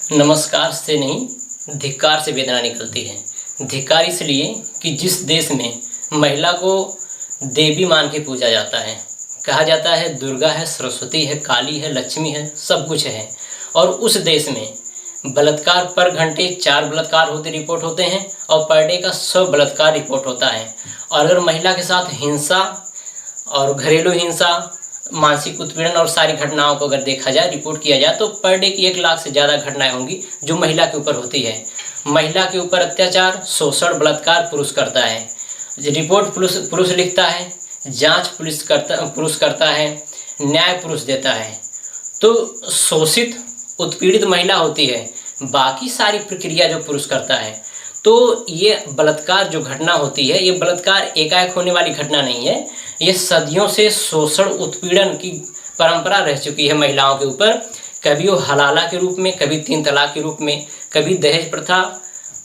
नमस्कार से नहीं, धिक्कार से वेदना निकलती है। धिक्कार इसलिए कि जिस देश में महिला को देवी मान के पूजा जाता है, कहा जाता है दुर्गा है, सरस्वती है, काली है, लक्ष्मी है, सब कुछ है, और उस देश में बलात्कार पर घंटे 4 बलात्कार होते रिपोर्ट होते हैं और पर डे का 100 बलात्कार रिपोर्ट होता है। और अगर महिला के साथ हिंसा और घरेलू हिंसा, मानसिक उत्पीड़न और सारी घटनाओं को अगर देखा जाए, रिपोर्ट किया जाए, तो पर डे की 1 लाख से ज़्यादा घटनाएं होंगी जो महिला के ऊपर होती है। महिला के ऊपर अत्याचार, शोषण, बलात्कार पुरुष करता है। रिपोर्ट पुरुष लिखता है, जांच पुरुष करता है, न्याय पुरुष देता है। तो शोषित उत्पीड़ित महिला होती है, बाकी सारी प्रक्रिया जो पुरुष करता है। तो ये बलात्कार जो घटना होती है, ये बलात्कार एकाएक होने वाली घटना नहीं है। ये सदियों से शोषण उत्पीड़न की परंपरा रह चुकी है महिलाओं के ऊपर। कभी वो हलाला के रूप में, कभी 3 तलाक के रूप में, कभी दहेज प्रथा,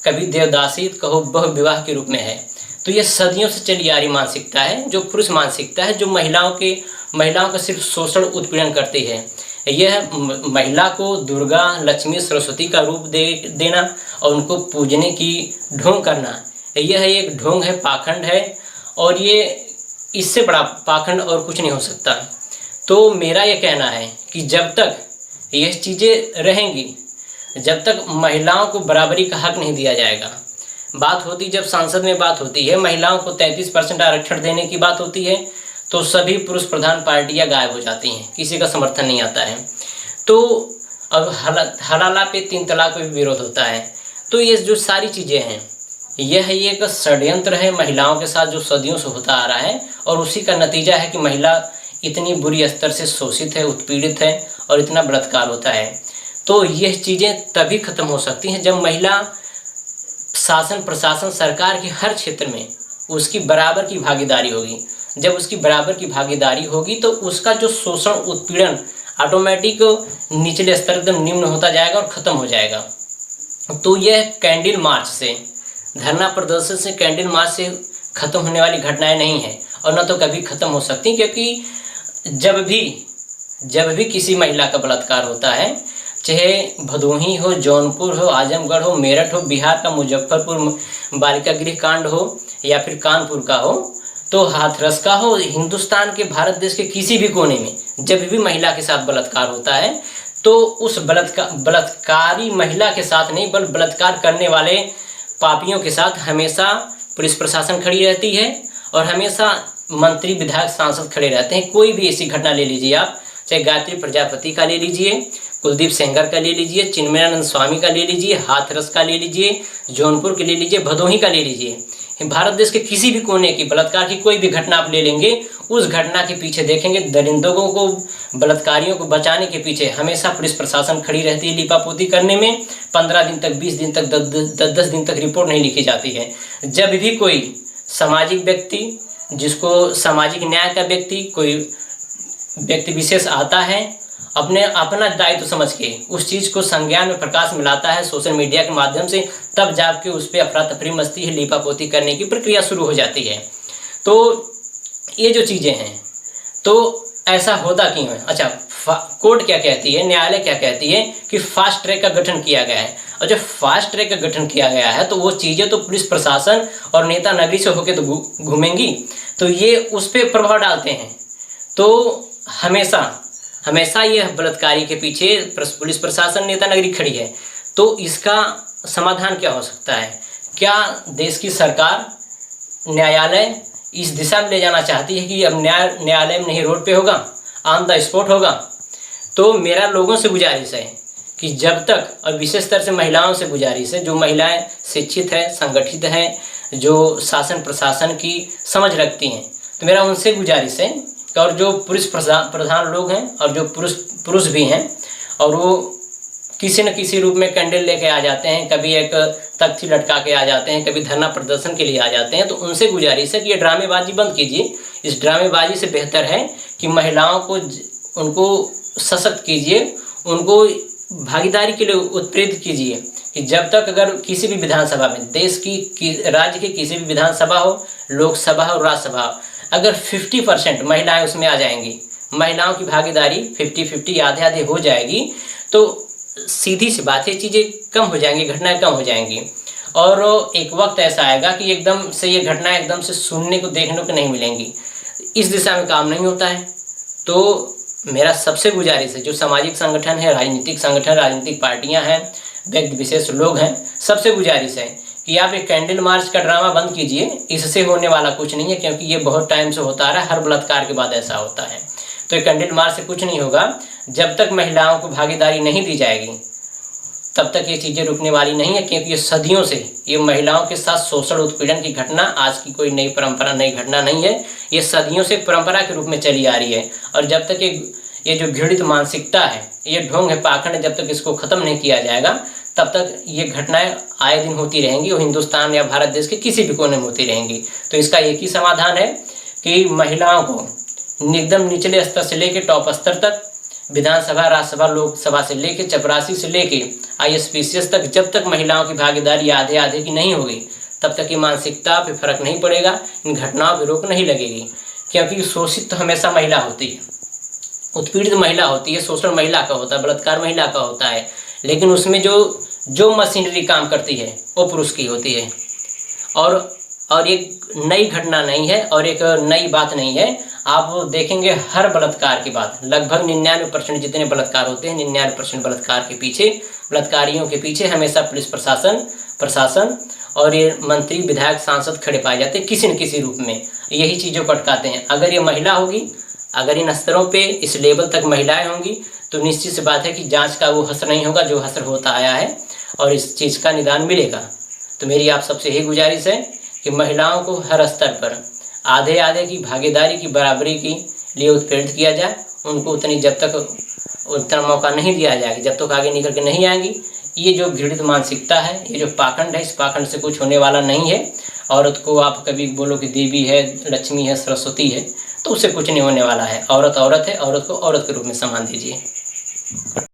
कभी देवदासी, कहो बहु विवाह के रूप में है। तो ये सदियों से चली आ रही मानसिकता है, जो पुरुष मानसिकता है, जो महिलाओं का सिर्फ शोषण उत्पीड़न करती है। यह महिला को दुर्गा, लक्ष्मी, सरस्वती का रूप देना और उनको पूजने की ढोंग करना, यह एक ढोंग है, पाखंड है। और ये इससे बड़ा पाखंड और कुछ नहीं हो सकता। तो मेरा ये कहना है कि जब तक ये चीज़ें रहेंगी, जब तक महिलाओं को बराबरी का हक नहीं दिया जाएगा। बात होती, जब संसद में बात होती है, महिलाओं को 33% आरक्षण देने की बात होती है, तो सभी पुरुष प्रधान पार्टियां गायब हो जाती हैं, किसी का समर्थन नहीं आता है। तो अब हलाला पे 3 तलाक पे भी विरोध होता है। तो ये जो सारी चीज़ें हैं, यह एक षड्यंत्र है महिलाओं के साथ जो सदियों से होता आ रहा है, और उसी का नतीजा है कि महिला इतनी बुरी स्तर से शोषित है, उत्पीड़ित है और इतना बलात्कार होता है। तो यह चीज़ें तभी खत्म हो सकती हैं जब महिला शासन, प्रशासन, सरकार के हर क्षेत्र में उसकी बराबर की भागीदारी होगी। जब उसकी बराबर की भागीदारी होगी तो उसका जो शोषण, उत्पीड़न ऑटोमेटिक निचले स्तर एकदम निम्न होता जाएगा और ख़त्म हो जाएगा। तो यह कैंडल मार्च से, धरना प्रदर्शन से, कैंडल मार्च से ख़त्म होने वाली घटनाएं नहीं है और न तो कभी ख़त्म हो सकती। क्योंकि जब भी किसी महिला का बलात्कार होता है, चाहे भदोही हो, जौनपुर हो, आजमगढ़ हो, मेरठ हो, बिहार का मुजफ्फरपुर बालिका गृह कांड हो, या फिर कानपुर का हो, तो हाथरस का हो, हिंदुस्तान के, भारत देश के किसी भी कोने में जब भी महिला के साथ बलात्कार होता है, तो उस बलात्कारी महिला के साथ नहीं, बल्कि बलात्कार करने वाले पापियों के साथ हमेशा पुलिस प्रशासन खड़ी रहती है और हमेशा मंत्री, विधायक, सांसद खड़े रहते हैं। कोई भी ऐसी घटना ले लीजिए आप, चाहे गायत्री प्रजापति का ले लीजिए, कुलदीप सेंगर का ले लीजिए, चिन्मयानंद स्वामी का ले लीजिए, हाथरस का ले लीजिए, जौनपुर के ले लीजिए, भदोही का ले लीजिए, भारत देश के किसी भी कोने की बलात्कार की कोई भी घटना आप ले लेंगे, उस घटना के पीछे देखेंगे दरिंदों को, बलात्कारियों को बचाने के पीछे हमेशा पुलिस प्रशासन खड़ी रहती है लीपापोती करने में। 15 दिन तक, 20 दिन तक, 10 दिन तक रिपोर्ट नहीं लिखी जाती है। जब भी कोई सामाजिक व्यक्ति, जिसको सामाजिक न्याय का व्यक्ति, कोई व्यक्ति विशेष आता है, अपना दायित्व समझ के उस चीज़ को संज्ञान में प्रकाश में लाता है सोशल मीडिया के माध्यम से, तब जाके उस पर अफरा तफरी मस्ती है, लीपापोती करने की प्रक्रिया शुरू हो जाती है। तो ये जो चीज़ें हैं, तो ऐसा होता क्यों है? अच्छा, कोर्ट क्या कहती है, न्यायालय क्या कहती है कि फास्ट ट्रैक का गठन किया गया है। और जब फास्ट ट्रैक का गठन किया गया है, तो वो चीज़ें तो पुलिस प्रशासन और नेता नगरी से होकर तो घूमेंगी, तो ये उस पर प्रभाव डालते हैं। तो हमेशा यह बलात्कारी के पीछे पुलिस प्रशासन, नेता नगरी खड़ी है। तो इसका समाधान क्या हो सकता है? क्या देश की सरकार, न्यायालय इस दिशा में ले जाना चाहती है कि अब न्यायालय में नहीं, रोड पे होगा, ऑन द स्पॉट होगा? तो मेरा लोगों से गुजारिश है कि जब तक, और विशेष तरह से महिलाओं से गुजारिश है, जो महिलाएं शिक्षित हैं, संगठित हैं, जो शासन प्रशासन की समझ रखती हैं, तो मेरा उनसे गुजारिश है। और जो पुरुष प्रधान लोग हैं और जो पुरुष भी हैं, और वो किसी न किसी रूप में कैंडल लेके आ जाते हैं, कभी एक तख्ती लटका के आ जाते हैं, कभी धरना प्रदर्शन के लिए आ जाते हैं, तो उनसे गुजारिश है कि ये ड्रामेबाजी बंद कीजिए। इस ड्रामेबाजी से बेहतर है कि महिलाओं को, उनको सशक्त कीजिए, उनको भागीदारी के लिए उत्प्रेरित कीजिए। कि जब तक अगर किसी भी विधानसभा में, देश की राज्य की किसी भी विधानसभा हो, लोकसभा हो, राज्यसभा, अगर 50% महिलाएं उसमें आ जाएंगी, महिलाओं की भागीदारी 50-50, आधे आधे हो जाएगी, तो सीधी सी बात है, चीज़ें कम हो जाएंगी, घटनाएं कम हो जाएंगी। और एक वक्त ऐसा आएगा कि एकदम से ये घटनाएं एकदम से सुनने को देखने को नहीं मिलेंगी। इस दिशा में काम नहीं होता है। तो मेरा सबसे गुजारिश है, जो सामाजिक संगठन है, राजनीतिक संगठन, राजनीतिक पार्टियां हैं, व्यक्ति विशेष लोग हैं, सबसे गुजारिश है कि आप एक कैंडल मार्च का ड्रामा बंद कीजिए। इससे होने वाला कुछ नहीं है, क्योंकि ये बहुत टाइम से होता आ रहा है, हर बलात्कार के बाद ऐसा होता है। तो कैंडल मार्च से कुछ नहीं होगा। जब तक महिलाओं को भागीदारी नहीं दी जाएगी तब तक ये चीज़ें रुकने वाली नहीं है, क्योंकि ये सदियों से ये महिलाओं के साथ शोषण उत्पीड़न की घटना आज की कोई नई परंपरा, नई घटना नहीं है। ये सदियों से परंपरा के रूप में चली आ रही है। और जब तक ये जो घृणित मानसिकता है, ये ढोंग है, पाखंड, जब तक इसको ख़त्म नहीं किया जाएगा तब तक ये घटनाएं आए दिन होती रहेंगी और हिंदुस्तान या भारत देश के किसी भी कोने में होती रहेंगी। तो इसका एक ही समाधान है कि महिलाओं को एकदम निचले स्तर से लेकर टॉप स्तर तक, विधानसभा, राज्यसभा, लोकसभा से लेकर चपरासी से लेकर ISPCS तक, जब तक महिलाओं की भागीदारी आधे आधे की नहीं होगी तब तक ये मानसिकता पे फर्क नहीं पड़ेगा, इन घटनाओं पर रोक नहीं लगेगी। क्योंकि शोषित तो हमेशा महिला होती है, उत्पीड़ित महिला होती है, शोषण महिला का होता है, बलात्कार महिला का होता है, लेकिन उसमें जो मशीनरी काम करती है वो पुरुष की होती है। और एक नई घटना नहीं है और एक नई बात नहीं है। आप देखेंगे हर बलात्कार के बाद लगभग 99% जितने बलात्कार होते हैं, 99% बलात्कार के पीछे, बलात्कारियों के पीछे हमेशा पुलिस प्रशासन और ये मंत्री, विधायक, सांसद खड़े पाए जाते हैं किसी न किसी रूप में, यही चीज़ों को अटकाते हैं। अगर ये महिला होगी, अगर इन स्तरों पे, इस लेवल तक महिलाएं होंगी तो निश्चित सी बात है कि जांच का वो हसर नहीं होगा जो हसर होता आया है और इस चीज़ का निदान मिलेगा। तो मेरी आप सबसे यही गुजारिश है कि महिलाओं को हर स्तर पर आधे आधे की भागीदारी की, बराबरी की लिए उत्प्रेरित किया जाए। उनको जब तक उतना मौका नहीं दिया जाएगा, जब तक आगे निकल के नहीं आएंगी। ये जो घृणित मानसिकता है, ये जो पाखंड है, इस पाखंड से कुछ होने वाला नहीं है। औरत को आप कभी बोलो कि देवी है, लक्ष्मी है, सरस्वती है, तो उससे कुछ नहीं होने वाला है। औरत औरत है, औरत को औरत के रूप में सम्मान दीजिए।